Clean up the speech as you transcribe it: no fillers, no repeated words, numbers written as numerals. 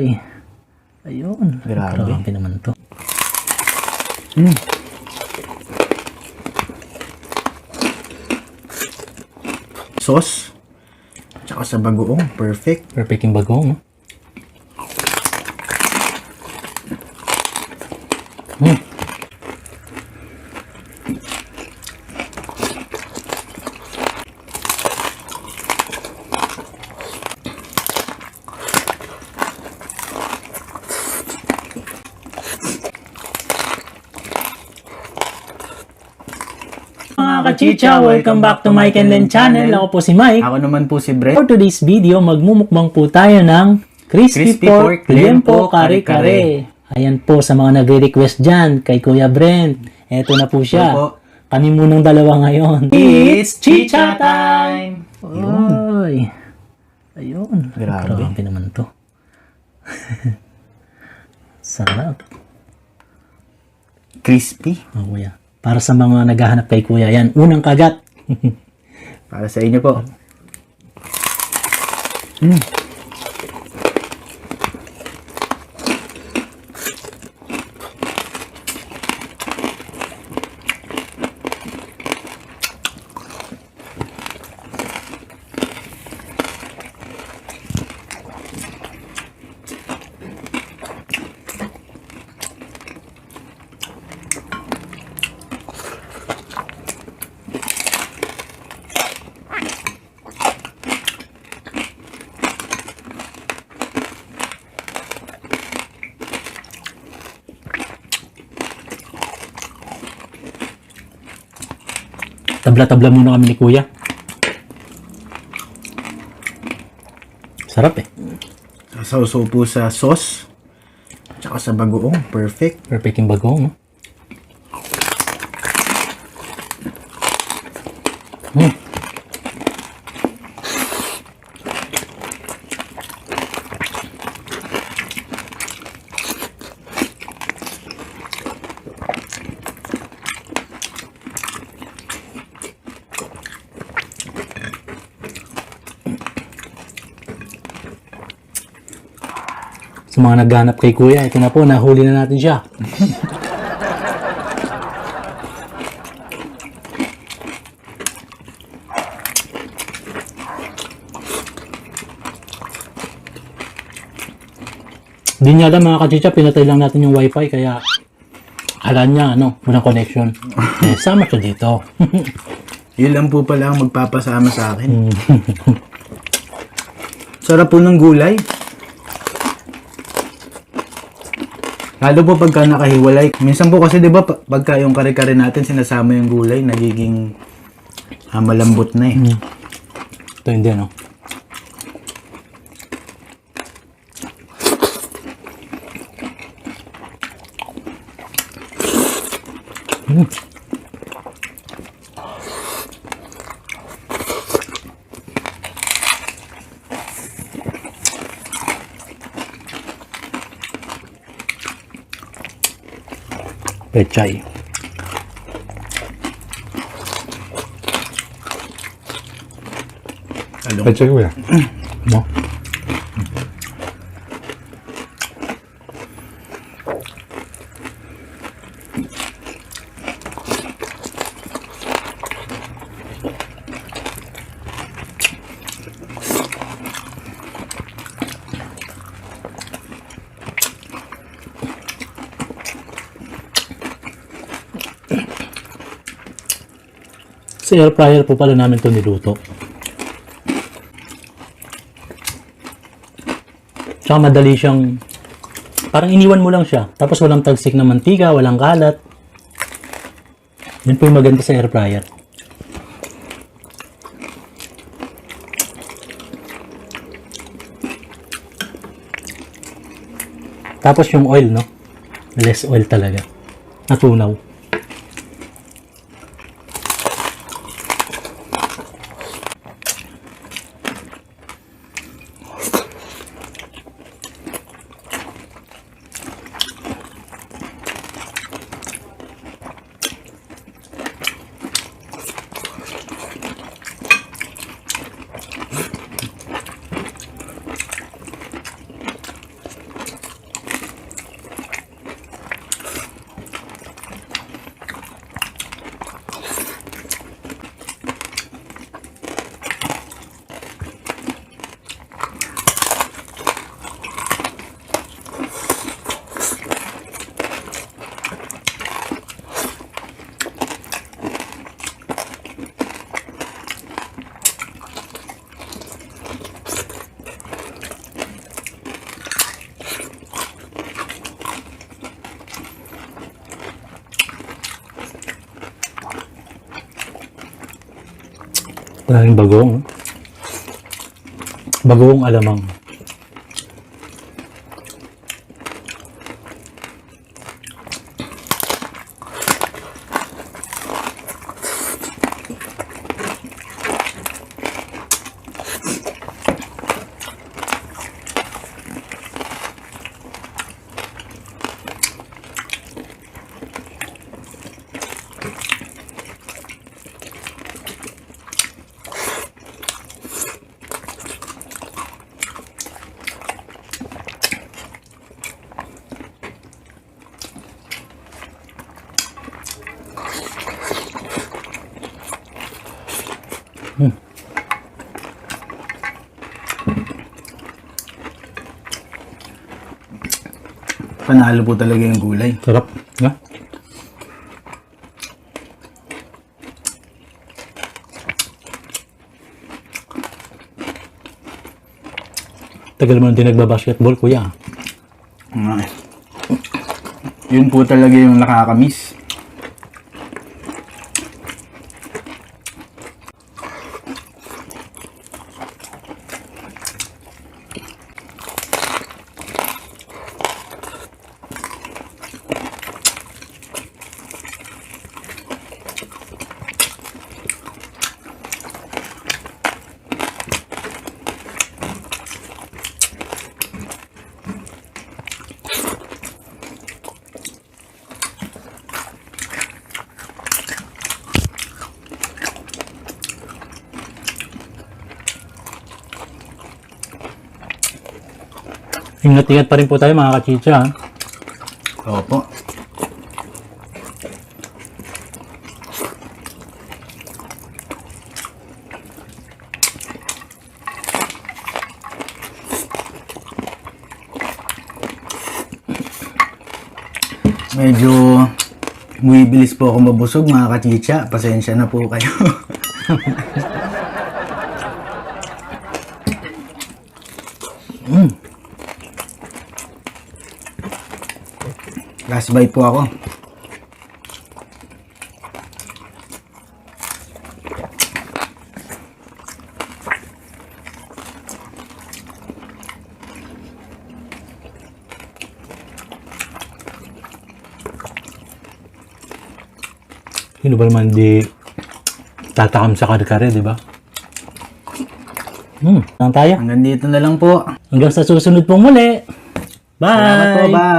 Oy. Ayun. Grabe. Grabe naman to. Sauce. Tsaka sa bagoong. Perfect. Perfect yung bagong, no? Mga kachicha, welcome back to Mike and Len channel. Ako po si Mike. Ako naman po si Brett. For today's video, magmumukbang po tayo ng Crispy Pork Liempo Kare-Kare. Ayan po sa mga nagre-request dyan kay Kuya Brent. Eto na po siya. Opo. Kami munang dalawa ngayon. It's Chicha time! Oy. Ayun. Grabe. Grabe naman to. Sarap. Crispy. Oh, kuya. Para sa mga naghahanap kay Kuya, yan. Unang kagat. Para sa inyo po. Tabla-tabla muna kami ni Kuya. Sarap eh. Sasawsaw po sa sauce. Tsaka sa bagoong. Perfect. Perfect yung bagong, no? Sa mga naghanap kay Kuya, ito na po, nahuli na natin siya. Di niya alam mga kachicha, pinatay lang natin yung wifi, kaya akala niya, walang connection. Eh, sama siya dito. Yun lang po pala ang magpapasama sa akin. Sarap po ng gulay. Lalo po pagka nakahiwalay. Minsan po kasi 'di ba pagka yung kare-kare natin sinasama yung gulay, nagiging malambot na eh. Ito hindi, no? Pechay. Along. Pechay ko yan. No? Sa air fryer po pala namin ito niluto. Tsaka madali siyang, parang iniwan mo lang siya. Tapos walang tagsik na mantika, walang kalat. Yun po yung maganda sa air fryer. Tapos yung oil, no? Less oil talaga. Natunaw. Maraming bagong. Bagong alamang. Panalo po talaga yung gulay. Sarap. Nga. Tagal mo din nagbabasketball, kuya. Nga eh. Yun po talaga yung nakakamiss. Ingat-ingat pa rin po tayo mga kachicha. Opo. Medyo bumibilis po ako mabusog mga kachicha. Pasensya na po kayo. Last bite po ako. Sino ba naman di tatakam sa kare-kare, di ba? Lang tayo. Hanggang dito na lang po. Hanggang sa susunod pong muli. Bye! Salamat po, bye!